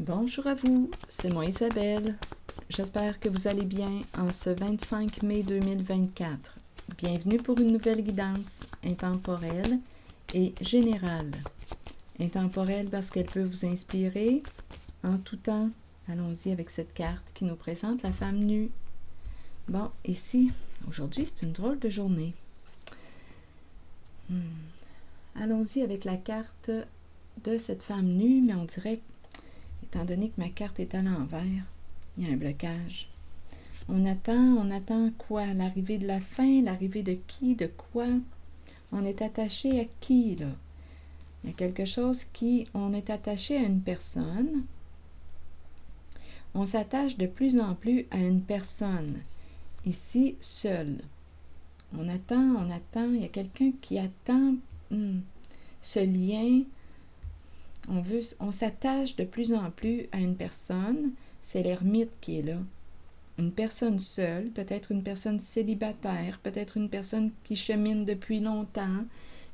Bonjour à vous, c'est moi Isabelle. J'espère que vous allez bien en ce 25 mai 2024. Bienvenue pour une nouvelle guidance intemporelle et générale. Intemporelle parce qu'elle peut vous inspirer en tout temps. Allons-y avec cette carte qui nous présente la femme nue. Bon, ici, aujourd'hui, c'est une drôle de journée. Allons-y avec la carte de cette femme nue, mais on dirait, étant donné que ma carte est à l'envers, il y a un blocage. On attend quoi? L'arrivée de la fin, l'arrivée de qui, de quoi? On est attaché à qui, là? Il y a quelque chose on est attaché à une personne. On s'attache de plus en plus à une personne. Ici, seul. On attend, il y a quelqu'un qui attend ce lien. On s'attache de plus en plus à une personne. C'est l'ermite qui est là. Une personne seule, peut-être une personne célibataire, peut-être une personne qui chemine depuis longtemps,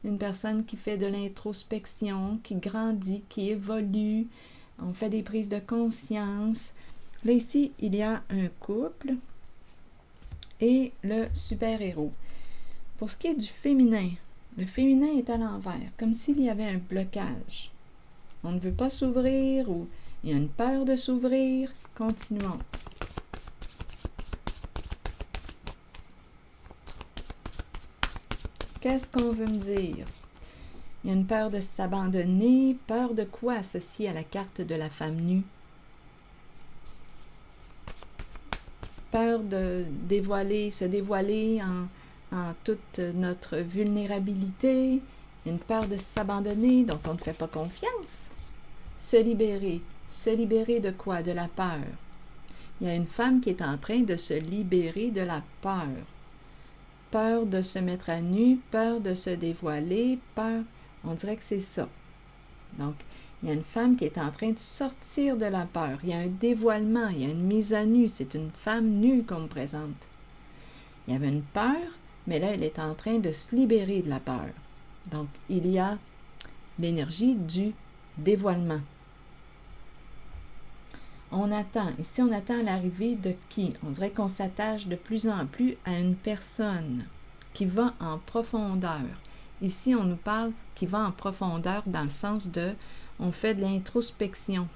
une personne qui fait de l'introspection, qui grandit, qui évolue. On fait des prises de conscience. Là, ici, il y a un couple et le super-héros. Pour ce qui est du féminin, le féminin est à l'envers, comme s'il y avait un blocage. On ne veut pas s'ouvrir ou il y a une peur de s'ouvrir. Continuons. Qu'est-ce qu'on veut me dire? Il y a une peur de s'abandonner. Peur de quoi associée à la carte de la femme nue? Peur de se dévoiler en toute notre vulnérabilité. Une peur de s'abandonner, donc on ne fait pas confiance. Se libérer. Se libérer de quoi? De la peur. Il y a une femme qui est en train de se libérer de la peur. Peur de se mettre à nu, peur de se dévoiler, peur. On dirait que c'est ça. Donc, il y a une femme qui est en train de sortir de la peur. Il y a un dévoilement, il y a une mise à nu. C'est une femme nue qu'on me présente. Il y avait une peur, mais là, elle est en train de se libérer de la peur. Donc, il y a l'énergie du dévoilement. Ici on attend l'arrivée de qui? On dirait qu'on s'attache de plus en plus à une personne qui va en profondeur. Ici, on nous parle qui va en profondeur dans le sens de, on fait de l'introspection.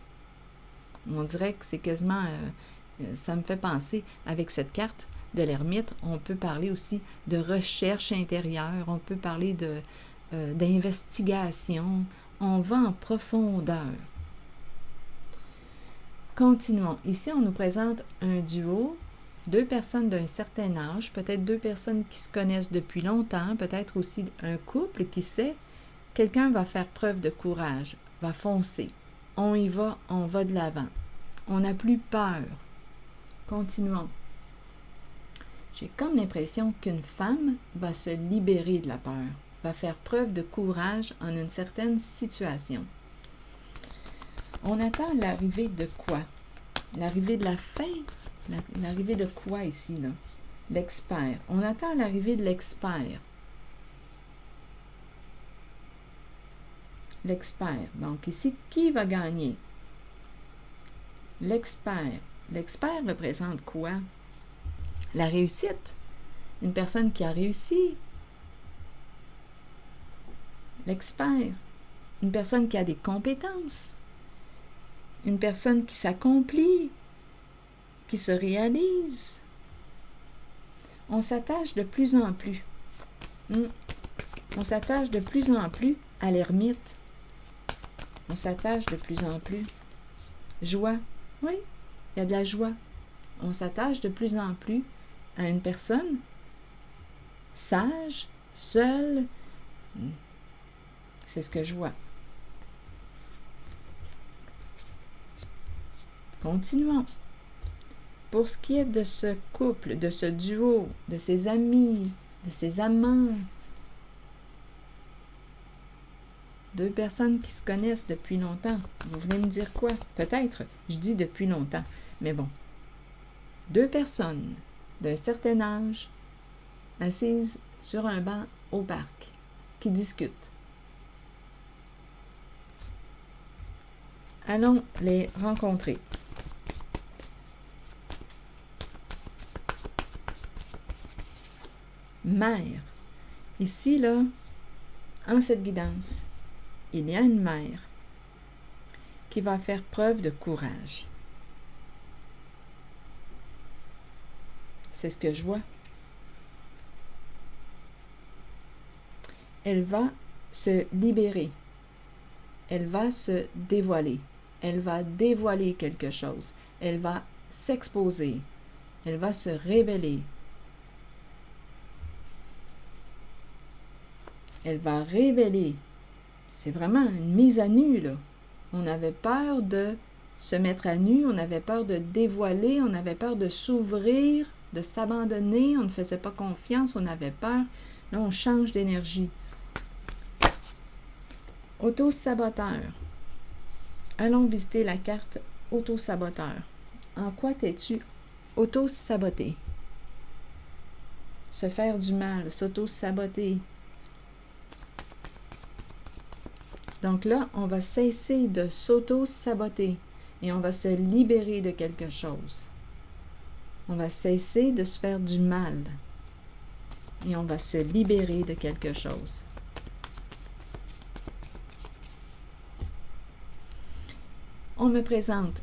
On dirait que c'est quasiment, ça me fait penser, avec cette carte de l'ermite, on peut parler aussi de recherche intérieure, on peut parler d'investigation, on va en profondeur. Continuons. Ici, on nous présente un duo, deux personnes d'un certain âge, peut-être deux personnes qui se connaissent depuis longtemps, peut-être aussi un couple qui sait. Quelqu'un va faire preuve de courage, va foncer. On y va, on va de l'avant. On n'a plus peur. Continuons. J'ai comme l'impression qu'une femme va se libérer de la peur, va faire preuve de courage en une certaine situation. On attend l'arrivée de quoi? L'arrivée de la fin? L'arrivée de quoi ici, là? L'expert. On attend l'arrivée de l'expert. L'expert. Donc ici, qui va gagner? L'expert. L'expert représente quoi? La réussite. Une personne qui a réussi. L'expert. Une personne qui a des compétences. Une personne qui s'accomplit, qui se réalise. On s'attache de plus en plus. On s'attache de plus en plus à l'ermite. On s'attache de plus en plus. Joie. Oui, il y a de la joie. On s'attache de plus en plus à une personne sage, seule. C'est ce que je vois. Continuons. Pour ce qui est de ce couple, de ce duo, de ses amis, de ses amants, deux personnes qui se connaissent depuis longtemps, vous voulez me dire quoi? Peut-être, je dis depuis longtemps, mais bon. Deux personnes d'un certain âge, assises sur un banc au parc, qui discutent. allons les rencontrer. Mère. Ici, là, en cette guidance, il y a une mère qui va faire preuve de courage. C'est ce que je vois. Elle va se libérer. Elle va se dévoiler. Elle va dévoiler quelque chose. Elle va s'exposer. Elle va se révéler. Elle va révéler. C'est vraiment une mise à nu, là. On avait peur de se mettre à nu, on avait peur de dévoiler, on avait peur de s'ouvrir, de s'abandonner, on ne faisait pas confiance, on avait peur. Là, on change d'énergie. Auto-saboteur. Allons visiter la carte auto-saboteur. En quoi t'es-tu auto-saboté? Se faire du mal, s'auto-saboter. Donc là, on va cesser de s'auto-saboter et on va se libérer de quelque chose. On va cesser de se faire du mal et on va se libérer de quelque chose. On me présente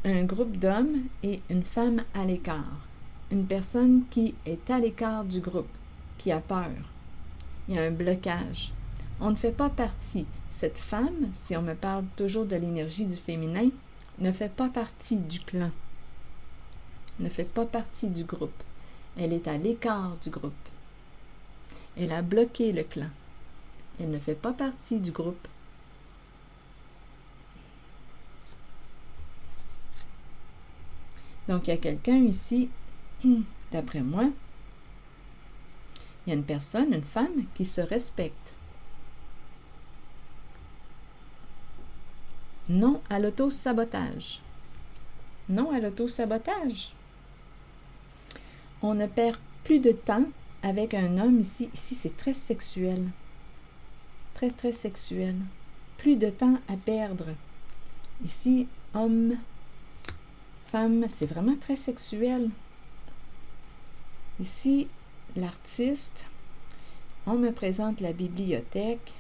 un groupe d'hommes et une femme à l'écart. Une personne qui est à l'écart du groupe, qui a peur. Il y a un blocage. On ne fait pas partie. Cette femme, si on me parle toujours de l'énergie du féminin, ne fait pas partie du clan, ne fait pas partie du groupe. Elle est à l'écart du groupe. Elle a bloqué le clan. Elle ne fait pas partie du groupe. Donc, il y a quelqu'un ici, d'après moi, il y a une personne, une femme qui se respecte. Non à l'auto-sabotage. Non à l'auto-sabotage. On ne perd plus de temps avec un homme ici. Ici, c'est très sexuel. Très, très sexuel. Plus de temps à perdre. Ici, homme, femme, c'est vraiment très sexuel. Ici, l'artiste, on me présente la bibliothèque.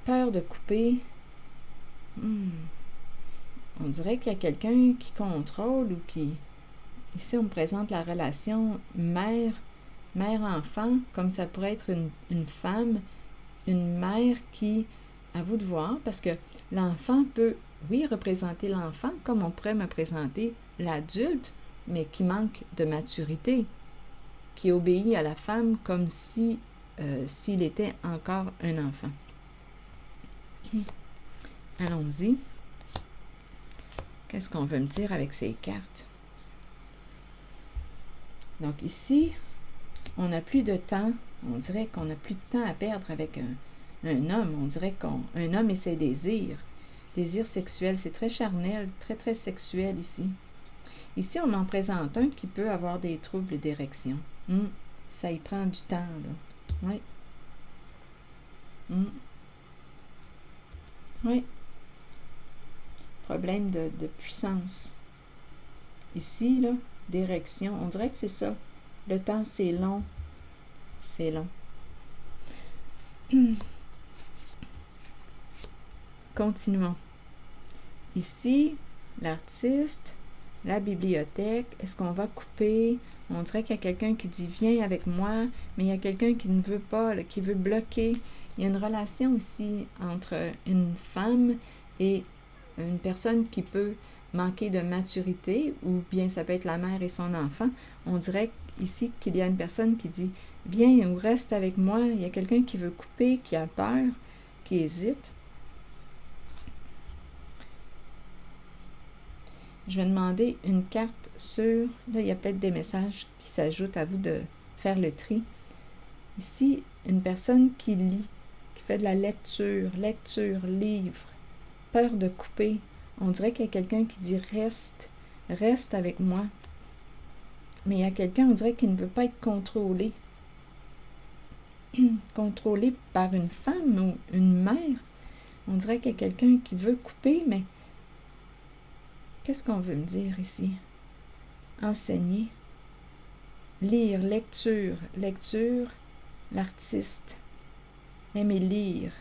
Peur de couper. On dirait qu'il y a quelqu'un qui contrôle ou qui... Ici, on me présente la relation mère-enfant, comme ça pourrait être une femme, une mère qui, à vous de voir, parce que l'enfant peut, oui, représenter l'enfant, comme on pourrait me présenter l'adulte, mais qui manque de maturité, qui obéit à la femme comme si s'il était encore un enfant. Allons-y. Qu'est-ce qu'on veut me dire avec ces cartes? Donc ici, on n'a plus de temps. On dirait qu'on n'a plus de temps à perdre avec un homme. On dirait qu'un homme et ses désirs. Désirs sexuels, c'est très charnel, très, très sexuel ici. Ici, on m'en présente un qui peut avoir des troubles d'érection. Ça y prend du temps, là. Oui. Oui. Problème de puissance. Ici, là, d'érection, on dirait que c'est ça. Le temps, c'est long. C'est long. Continuons. Ici, l'artiste, la bibliothèque, est-ce qu'on va couper? On dirait qu'il y a quelqu'un qui dit « Viens avec moi », mais il y a quelqu'un qui ne veut pas, là, qui veut bloquer. Il y a une relation ici entre une femme et une personne qui peut manquer de maturité, ou bien ça peut être la mère et son enfant. On dirait ici qu'il y a une personne qui dit « Viens ou reste avec moi ». Il y a quelqu'un qui veut couper, qui a peur, qui hésite. Je vais demander une carte sur... Là, il y a peut-être des messages qui s'ajoutent à vous de faire le tri. Ici, une personne qui lit, qui fait de la lecture, livre, peur de couper. On dirait qu'il y a quelqu'un qui dit « reste avec moi ». Mais il y a quelqu'un, on dirait, qui ne veut pas être contrôlé. Contrôlé par une femme ou une mère. On dirait qu'il y a quelqu'un qui veut couper, mais qu'est-ce qu'on veut me dire ici? Enseigner. Lire, lecture, l'artiste. Aimer lire.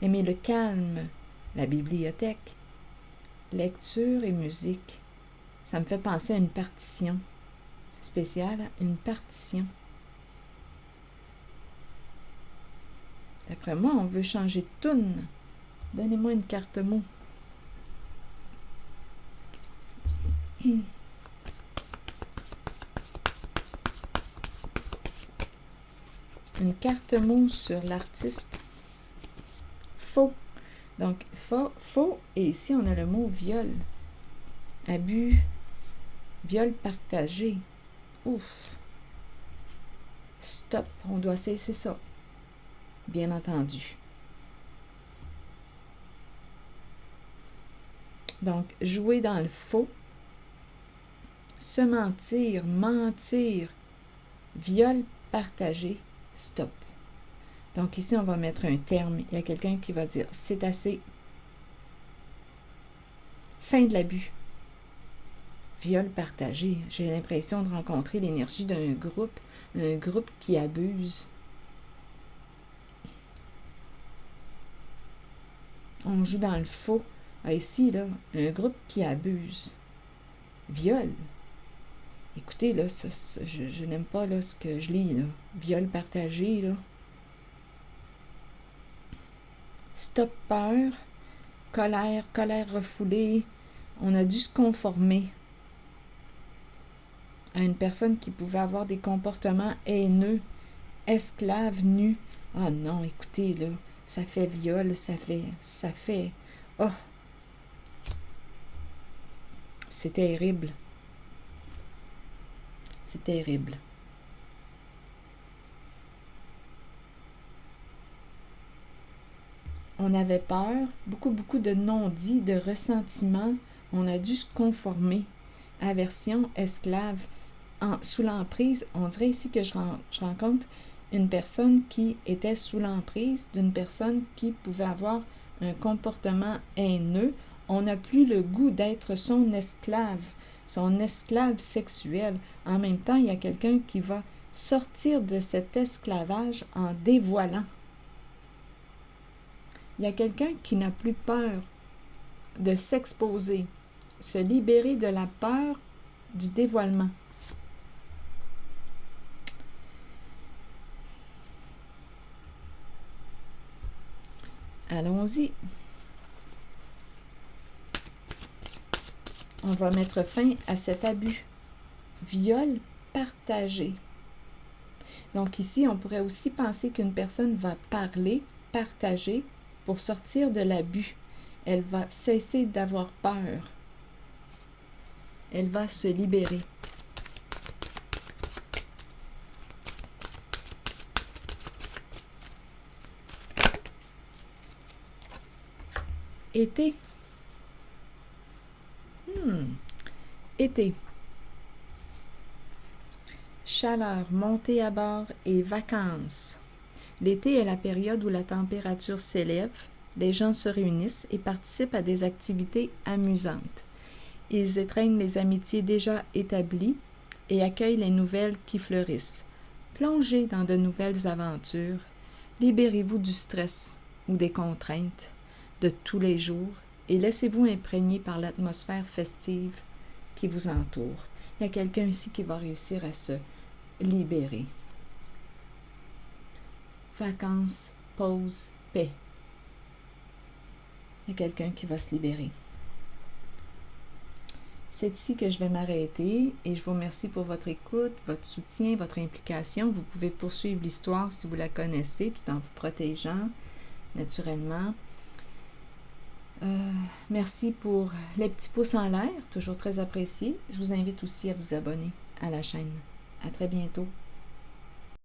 Aimer le calme, la bibliothèque. Lecture et musique. Ça me fait penser à une partition. C'est spécial, hein? Une partition. D'après moi, on veut changer de toune. Donnez-moi une carte mot. Une carte mot sur l'artiste. Faux. Donc, faux. Et ici, on a le mot viol. Abus. Viol partagé. Ouf. Stop. On doit cesser ça. Bien entendu. Donc, jouer dans le faux. Se mentir, viol partagé, stop. Donc ici, on va mettre un terme. Il y a quelqu'un qui va dire, c'est assez. Fin de l'abus. Viol partagé. J'ai l'impression de rencontrer l'énergie d'un groupe, un groupe qui abuse. On joue dans le faux. Ah, ici, là, un groupe qui abuse. Viol. Écoutez, là, je n'aime pas là, ce que je lis, là. Viol partagé, là. Stop peur. Colère refoulée. On a dû se conformer à une personne qui pouvait avoir des comportements haineux, esclave, nu. Ah non, écoutez, là, ça fait viol, ça fait... Oh! C'est terrible. C'est terrible. On avait peur, beaucoup de non-dits, de ressentiments. On a dû se conformer. Aversion, esclave. Sous l'emprise, on dirait ici que je rencontre une personne qui était sous l'emprise d'une personne qui pouvait avoir un comportement haineux. On n'a plus le goût d'être son esclave sexuel. En même temps, il y a quelqu'un qui va sortir de cet esclavage en dévoilant. Il y a quelqu'un qui n'a plus peur de s'exposer, se libérer de la peur du dévoilement. Allons-y. On va mettre fin à cet abus. Viol partagé. Donc ici, on pourrait aussi penser qu'une personne va parler, partager, pour sortir de l'abus. Elle va cesser d'avoir peur. Elle va se libérer. Été. Été. Chaleur, montée à bord et vacances. L'été est la période où la température s'élève, les gens se réunissent et participent à des activités amusantes. Ils étreignent les amitiés déjà établies et accueillent les nouvelles qui fleurissent. Plongez dans de nouvelles aventures. Libérez-vous du stress ou des contraintes de tous les jours et laissez-vous imprégner par l'atmosphère festive qui vous entoure. Il y a quelqu'un ici qui va réussir à se libérer. Vacances, pause, paix. Il y a quelqu'un qui va se libérer. C'est ici que je vais m'arrêter et je vous remercie pour votre écoute, votre soutien, votre implication. Vous pouvez poursuivre l'histoire si vous la connaissez tout en vous protégeant naturellement. Merci pour les petits pouces en l'air, toujours très apprécié. Je vous invite aussi à vous abonner à la chaîne. À très bientôt.